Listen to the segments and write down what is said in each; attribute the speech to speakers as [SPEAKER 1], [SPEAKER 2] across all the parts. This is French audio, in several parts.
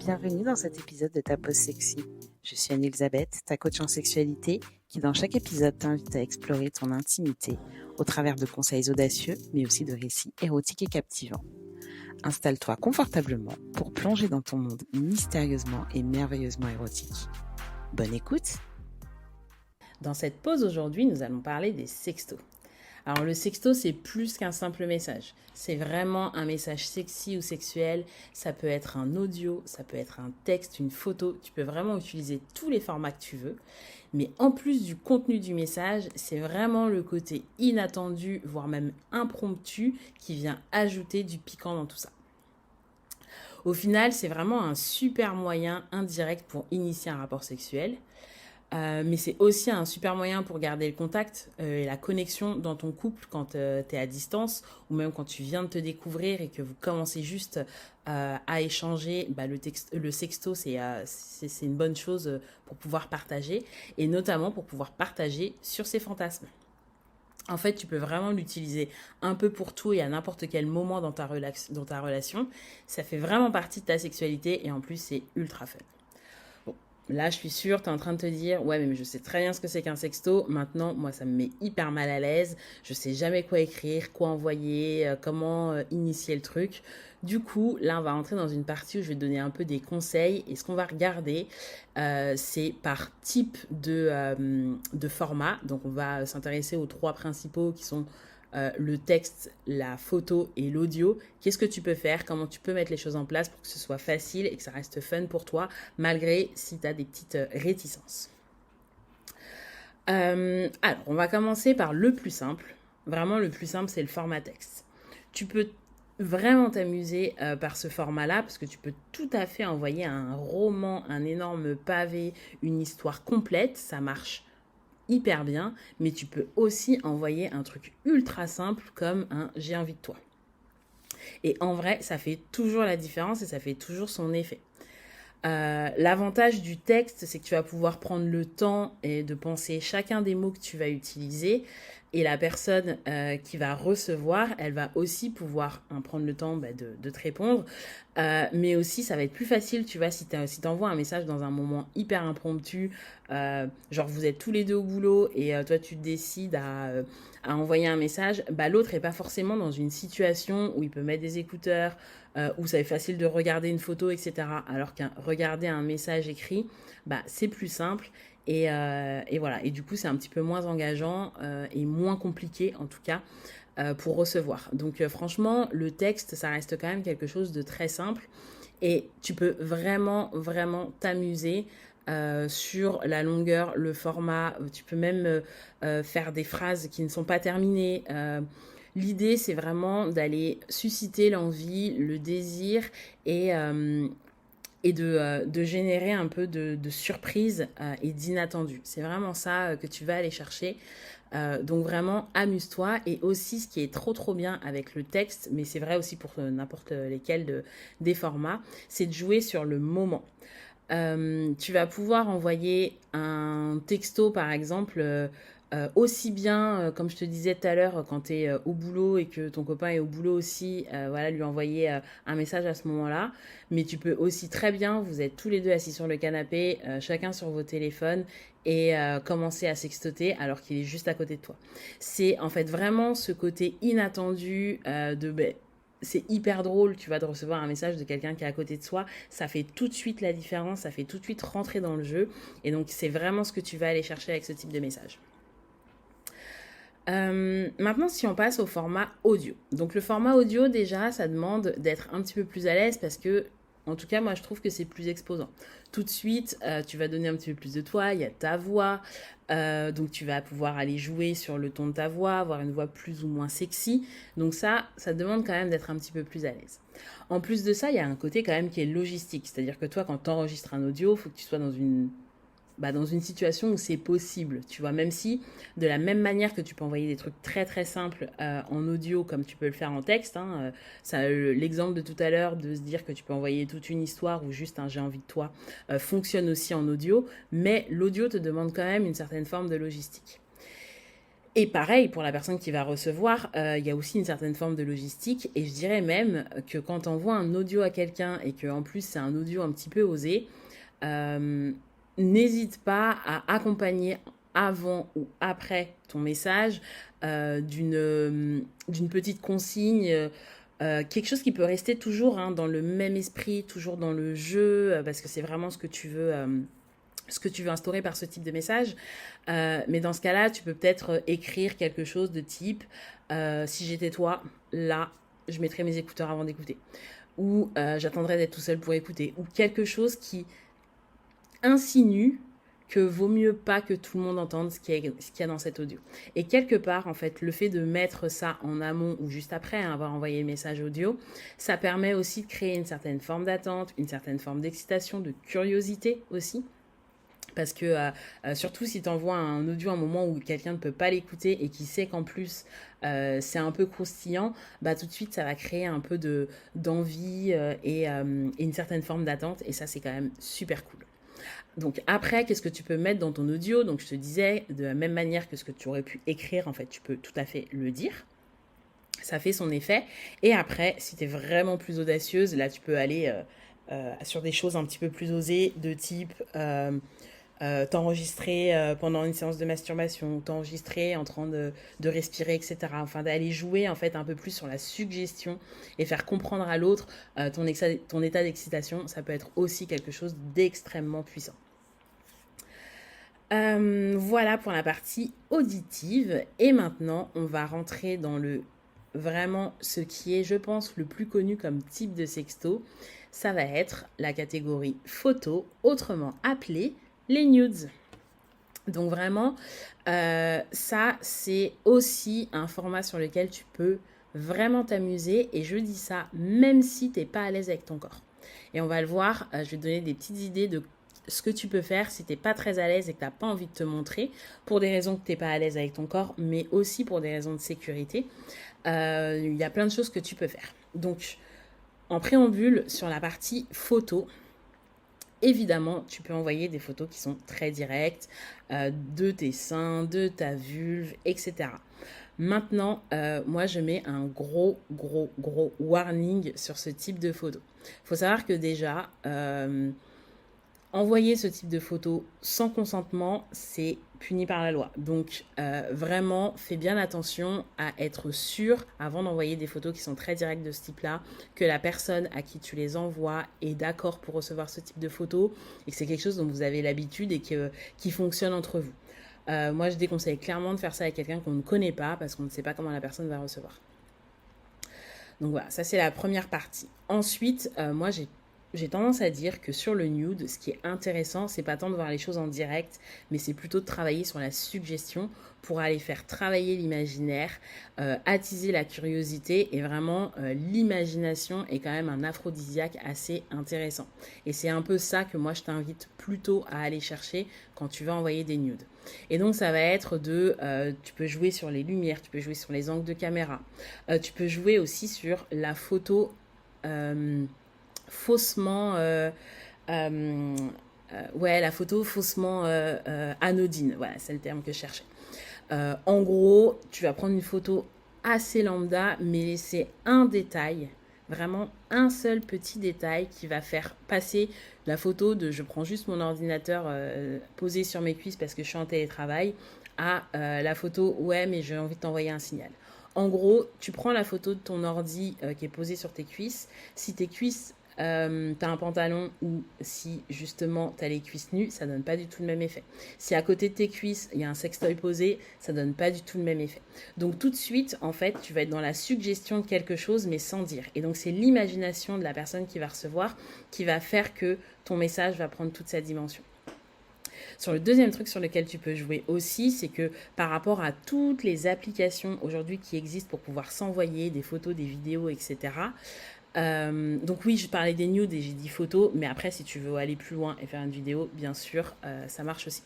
[SPEAKER 1] bienvenue dans cet épisode de Ta Pause Sexy. Je suis Anne-Elisabeth, ta coach en sexualité, qui dans chaque épisode t'invite à explorer ton intimité au travers de conseils audacieux, mais aussi de récits érotiques et captivants. Installe-toi confortablement pour plonger dans ton monde mystérieusement et merveilleusement érotique. Bonne écoute! Dans cette pause aujourd'hui, nous allons parler des sextos. Alors le sexto, c'est plus qu'un simple message. C'est vraiment un message sexy ou sexuel. Ça peut être un audio, ça peut être un texte, une photo. Tu peux vraiment utiliser tous les formats que tu veux. Mais en plus du contenu du message, c'est vraiment le côté inattendu, voire même impromptu, qui vient ajouter du piquant dans tout ça. Au final, c'est vraiment un super moyen indirect pour initier un rapport sexuel. Mais c'est aussi un super moyen pour garder le contact et la connexion dans ton couple quand tu es à distance ou même quand tu viens de te découvrir et que vous commencez juste à échanger. Le sexto, c'est une bonne chose pour pouvoir partager et notamment pour pouvoir partager sur ses fantasmes. En fait, tu peux vraiment l'utiliser un peu pour tout et à n'importe quel moment dans ta relation. Ça fait vraiment partie de ta sexualité et en plus, c'est ultra fun. Là, je suis sûre, tu es en train de te dire « Ouais, mais je sais très bien ce que c'est qu'un sexto. Maintenant, moi, ça me met hyper mal à l'aise. Je sais jamais quoi écrire, quoi envoyer, comment initier le truc. » Du coup, là, on va rentrer dans une partie où je vais te donner un peu des conseils. Et ce qu'on va regarder, c'est par type de format. Donc, on va s'intéresser aux 3 principaux qui sont le texte, la photo et l'audio. Qu'est-ce que tu peux faire? Comment tu peux mettre les choses en place pour que ce soit facile et que ça reste fun pour toi, malgré si tu as des petites réticences. Alors, on va commencer par le plus simple. Vraiment, le plus simple, c'est le format texte. Tu peux vraiment t'amuser par ce format-là parce que tu peux tout à fait envoyer un roman, un énorme pavé, une histoire complète. Ça marche hyper bien, mais tu peux aussi envoyer un truc ultra simple comme un « j'ai envie de toi ». Et en vrai, ça fait toujours la différence et ça fait toujours son effet. L'avantage du texte, c'est que tu vas pouvoir prendre le temps et de penser chacun des mots que tu vas utiliser. Et la personne qui va recevoir, elle va aussi pouvoir prendre le temps de te répondre. Mais aussi, ça va être plus facile, tu vois, si tu envoies un message dans un moment hyper impromptu, genre vous êtes tous les deux au boulot et toi tu décides à envoyer un message, l'autre n'est pas forcément dans une situation où il peut mettre des écouteurs, où ça est facile de regarder une photo, etc. Alors qu'un regarder un message écrit, c'est plus simple. Et voilà. Et du coup, c'est un petit peu moins engageant et moins compliqué, en tout cas, pour recevoir. Donc, franchement, le texte, ça reste quand même quelque chose de très simple. Et tu peux vraiment, vraiment t'amuser sur la longueur, le format. Tu peux même faire des phrases qui ne sont pas terminées. L'idée, c'est vraiment d'aller susciter l'envie, le désir et de générer un peu de surprise et d'inattendu. C'est vraiment ça que tu vas aller chercher. Donc vraiment, amuse-toi. Et aussi, ce qui est trop trop bien avec le texte, mais c'est vrai aussi pour n'importe lesquels des formats, c'est de jouer sur le moment. Tu vas pouvoir envoyer un texto, par exemple, aussi bien, comme je te disais tout à l'heure, quand tu es au boulot et que ton copain est au boulot aussi, voilà, lui envoyer un message à ce moment-là. Mais tu peux aussi très bien, vous êtes tous les deux assis sur le canapé, chacun sur vos téléphones, et commencer à sextoter alors qu'il est juste à côté de toi. C'est en fait vraiment ce côté inattendu c'est hyper drôle, tu vas de recevoir un message de quelqu'un qui est à côté de soi, ça fait tout de suite la différence, ça fait tout de suite rentrer dans le jeu, et donc c'est vraiment ce que tu vas aller chercher avec ce type de message. Maintenant, si on passe au format audio. Donc le format audio, déjà, ça demande d'être un petit peu plus à l'aise parce que, en tout cas, moi, je trouve que c'est plus exposant. Tout de suite, tu vas donner un petit peu plus de toi, il y a ta voix, donc tu vas pouvoir aller jouer sur le ton de ta voix, avoir une voix plus ou moins sexy. Donc ça demande quand même d'être un petit peu plus à l'aise. En plus de ça, il y a un côté quand même qui est logistique. C'est-à-dire que toi, quand tu enregistres un audio, il faut que tu sois dans une situation où c'est possible, tu vois, même si de la même manière que tu peux envoyer des trucs très très simples en audio comme tu peux le faire en texte, l'exemple de tout à l'heure de se dire que tu peux envoyer toute une histoire ou juste un j'ai envie de toi fonctionne aussi en audio, mais l'audio te demande quand même une certaine forme de logistique. Et pareil, pour la personne qui va recevoir, il y a aussi une certaine forme de logistique. Et je dirais même que quand on envoie un audio à quelqu'un et qu'en plus c'est un audio un petit peu osé, euh, n'hésite pas à accompagner avant ou après ton message d'une petite consigne, quelque chose qui peut rester toujours dans le même esprit, toujours dans le jeu, parce que c'est vraiment ce que tu veux instaurer par ce type de message. Mais dans ce cas-là, tu peux peut-être écrire quelque chose de type si j'étais toi, là, je mettrais mes écouteurs avant d'écouter. Ou j'attendrais d'être tout seul pour écouter. Ou quelque chose qui insinue que vaut mieux pas que tout le monde entende ce qu'il y a dans cet audio. Et quelque part, en fait, le fait de mettre ça en amont ou juste après avoir envoyé le message audio, ça permet aussi de créer une certaine forme d'attente, une certaine forme d'excitation, de curiosité aussi. Parce que surtout si tu envoies un audio à un moment où quelqu'un ne peut pas l'écouter et qui sait qu'en plus c'est un peu croustillant, bah tout de suite ça va créer un peu d'envie et une certaine forme d'attente, et ça c'est quand même super cool. Donc après, qu'est-ce que tu peux mettre dans ton audio? Donc je te disais, de la même manière que ce que tu aurais pu écrire, en fait, tu peux tout à fait le dire. Ça fait son effet. Et après, si tu es vraiment plus audacieuse, là tu peux aller sur des choses un petit peu plus osées, de type t'enregistrer pendant une séance de masturbation, t'enregistrer en train de respirer, etc. Enfin, d'aller jouer en fait un peu plus sur la suggestion et faire comprendre à l'autre ton état d'excitation. Ça peut être aussi quelque chose d'extrêmement puissant. Voilà pour la partie auditive. Et maintenant, on va rentrer dans vraiment ce qui est, je pense, le plus connu comme type de sexto. Ça va être la catégorie photo, autrement appelée les nudes. Donc vraiment, ça, c'est aussi un format sur lequel tu peux vraiment t'amuser. Et je dis ça même si tu n'es pas à l'aise avec ton corps. Et on va le voir, je vais te donner des petites idées de ce que tu peux faire si tu n'es pas très à l'aise et que tu n'as pas envie de te montrer, pour des raisons que tu n'es pas à l'aise avec ton corps, mais aussi pour des raisons de sécurité. Il y a plein de choses que tu peux faire. Donc, en préambule, sur la partie photo, évidemment, tu peux envoyer des photos qui sont très directes de tes seins, de ta vulve, etc. Maintenant, moi, je mets un gros warning sur ce type de photo. Il faut savoir que déjà, envoyer ce type de photo sans consentement, c'est puni par la loi. Donc vraiment, fais bien attention à être sûr, avant d'envoyer des photos qui sont très directes de ce type-là, que la personne à qui tu les envoies est d'accord pour recevoir ce type de photos et que c'est quelque chose dont vous avez l'habitude et qui fonctionne entre vous. Moi, je déconseille clairement de faire ça avec quelqu'un qu'on ne connaît pas parce qu'on ne sait pas comment la personne va recevoir. Donc voilà, ça c'est la première partie. Ensuite, moi j'ai tendance à dire que sur le nude, ce qui est intéressant, c'est pas tant de voir les choses en direct, mais c'est plutôt de travailler sur la suggestion pour aller faire travailler l'imaginaire, attiser la curiosité, et vraiment l'imagination est quand même un aphrodisiaque assez intéressant. Et c'est un peu ça que moi je t'invite plutôt à aller chercher quand tu vas envoyer des nudes. Et donc ça va être tu peux jouer sur les lumières, tu peux jouer sur les angles de caméra, tu peux jouer aussi sur la photo faussement la photo faussement anodine, voilà, c'est le terme que je cherchais. En gros, tu vas prendre une photo assez lambda, mais laisser un détail, vraiment un seul petit détail qui va faire passer la photo de je prends juste mon ordinateur posé sur mes cuisses parce que je suis en télétravail à la photo ouais mais j'ai envie de t'envoyer un signal. En gros, tu prends la photo de ton ordi qui est posée sur tes cuisses. Si tes cuisses t'as un pantalon ou si justement t'as les cuisses nues, ça donne pas du tout le même effet. Si à côté de tes cuisses il y a un sextoy posé, ça donne pas du tout le même effet. Donc tout de suite, en fait, tu vas être dans la suggestion de quelque chose mais sans dire. Et donc c'est l'imagination de la personne qui va recevoir qui va faire que ton message va prendre toute sa dimension. Sur le deuxième truc sur lequel tu peux jouer aussi, c'est que par rapport à toutes les applications aujourd'hui qui existent pour pouvoir s'envoyer des photos, des vidéos, etc. Donc oui, je parlais des nudes et j'ai dit photos, mais après si tu veux aller plus loin et faire une vidéo, bien sûr, ça marche aussi.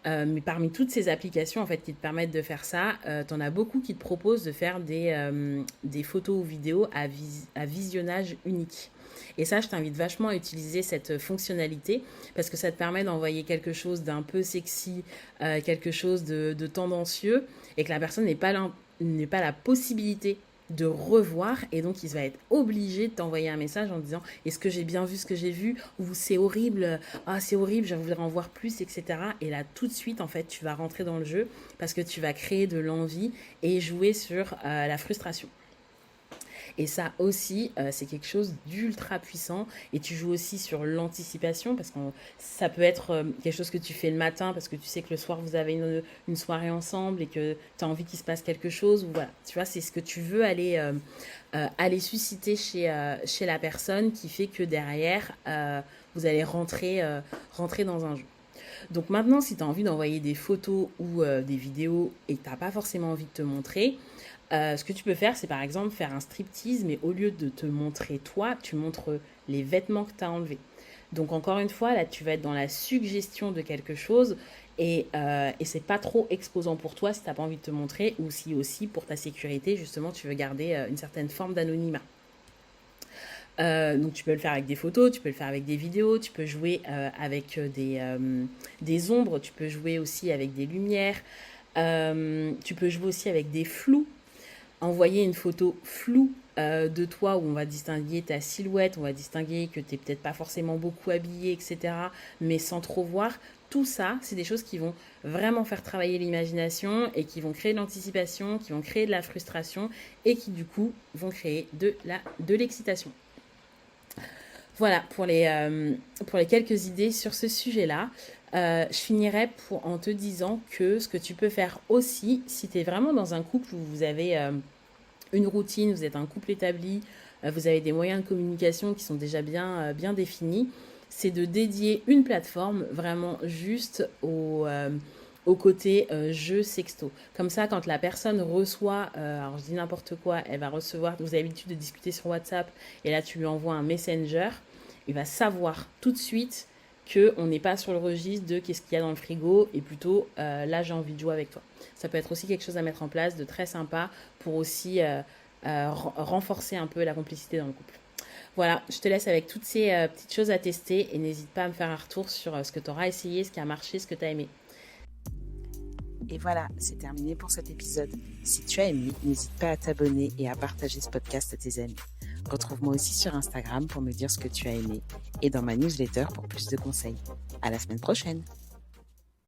[SPEAKER 1] Mais parmi toutes ces applications en fait qui te permettent de faire ça, t'en as beaucoup qui te proposent de faire des photos ou vidéos à visionnage unique. Et ça, je t'invite vachement à utiliser cette fonctionnalité parce que ça te permet d'envoyer quelque chose d'un peu sexy, quelque chose de tendancieux et que la personne n'ait pas la possibilité de revoir et donc il va être obligé de t'envoyer un message en disant est-ce que j'ai bien vu ce que j'ai vu ou c'est horrible, ah c'est horrible, je voudrais en voir plus, etc. Et là tout de suite en fait tu vas rentrer dans le jeu parce que tu vas créer de l'envie et jouer sur la frustration. Et ça aussi, c'est quelque chose d'ultra puissant. Et tu joues aussi sur l'anticipation parce que ça peut être quelque chose que tu fais le matin parce que tu sais que le soir, vous avez une soirée ensemble et que tu as envie qu'il se passe quelque chose. Ou voilà, tu vois, c'est ce que tu veux aller susciter chez la personne qui fait que derrière, vous allez rentrer dans un jeu. Donc maintenant, si tu as envie d'envoyer des photos ou des vidéos et que tu n'as pas forcément envie de te montrer, ce que tu peux faire, c'est par exemple faire un striptease, mais au lieu de te montrer toi, tu montres les vêtements que tu as enlevés. Donc encore une fois, là, tu vas être dans la suggestion de quelque chose et c'est pas trop exposant pour toi si tu n'as pas envie de te montrer ou si aussi pour ta sécurité, justement, tu veux garder une certaine forme d'anonymat. Donc tu peux le faire avec des photos, tu peux le faire avec des vidéos, tu peux jouer avec des ombres, tu peux jouer aussi avec des lumières, tu peux jouer aussi avec des flous. Envoyer une photo floue de toi où on va distinguer ta silhouette, on va distinguer que tu n'es peut-être pas forcément beaucoup habillé, etc. mais sans trop voir. Tout ça, c'est des choses qui vont vraiment faire travailler l'imagination et qui vont créer de l'anticipation, qui vont créer de la frustration et qui du coup vont créer de l'excitation. Voilà pour les quelques idées sur ce sujet-là. Je finirai en te disant que ce que tu peux faire aussi, si tu es vraiment dans un couple où vous avez une routine, vous êtes un couple établi, vous avez des moyens de communication qui sont déjà bien définis, c'est de dédier une plateforme vraiment juste au côté jeu sexto. Comme ça, quand la personne reçoit, alors je dis n'importe quoi, elle va recevoir, vous avez l'habitude de discuter sur WhatsApp, et là tu lui envoies un messenger, il va savoir tout de suite qu'on n'est pas sur le registre de qu'est-ce qu'il y a dans le frigo, et plutôt là j'ai envie de jouer avec toi. Ça peut être aussi quelque chose à mettre en place de très sympa pour aussi renforcer un peu la complicité dans le couple. Voilà, je te laisse avec toutes ces petites choses à tester et n'hésite pas à me faire un retour sur ce que tu auras essayé, ce qui a marché, ce que tu as aimé.
[SPEAKER 2] Et voilà, c'est terminé pour cet épisode. Si tu as aimé, n'hésite pas à t'abonner et à partager ce podcast à tes amis. Retrouve-moi aussi sur Instagram pour me dire ce que tu as aimé et dans ma newsletter pour plus de conseils. À la semaine prochaine!